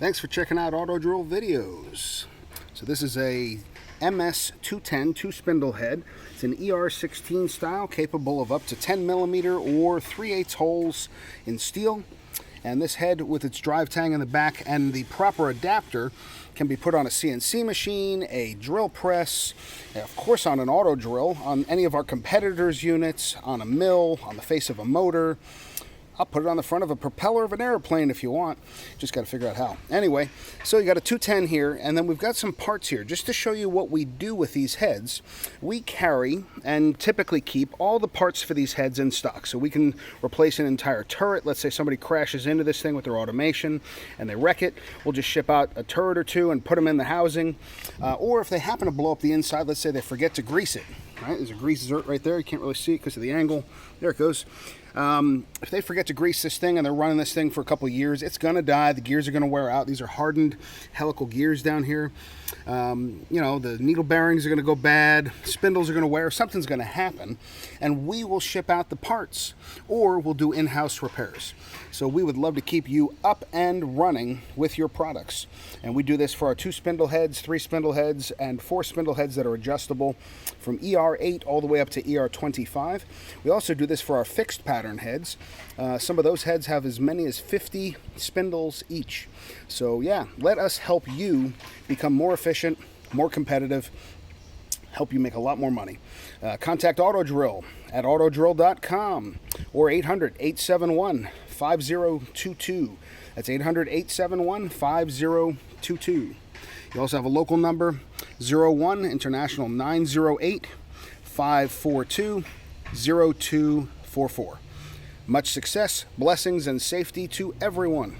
Thanks for checking out AutoDrill videos. So this is a MS210 two-spindle head. It's an ER16 style, capable of up to 10 millimeter or 3/8 holes in steel. And this head, with its drive tang in the back and the proper adapter, can be put on a CNC machine, a drill press, of course on an auto drill, on any of our competitors' units, on a mill, on the face of a motor. I'll put it on the front of a propeller of an airplane if you want. Just got to figure out how. Anyway, so you got a 210 here, and then we've got some parts here. Just to show you what we do with these heads, we carry and typically keep all the parts for these heads in stock. So we can replace an entire turret. Let's say somebody crashes into this thing with their automation and they wreck it. We'll just ship out a turret or two and put them in the housing. Or if they happen to blow up the inside, let's say they forget to grease it. Right? There's a grease zert right there. You can't really see it because of the angle. There it goes. If they forget to grease this thing and they're running this thing for a couple of years, it's going to die. The gears are going to wear out. These are hardened helical gears down here. You know, the needle bearings are going to go bad. Spindles are going to wear. Something's going to happen. And we will ship out the parts, or we'll do in-house repairs. So we would love to keep you up and running with your products. And we do this for our 2 spindle heads, 3 spindle heads, and 4 spindle heads that are adjustable from ER8 all the way up to ER25. We also do this for our fixed pattern heads. Some of those heads have as many as 50 spindles each. So yeah, let us help you become more efficient, more competitive, help you make a lot more money. Contact AutoDrill at autodrill.com or 800-871-5022. That's 800-871-5022. You also have a local number, 01 International 908-542-0244. Much success, blessings, and safety to everyone.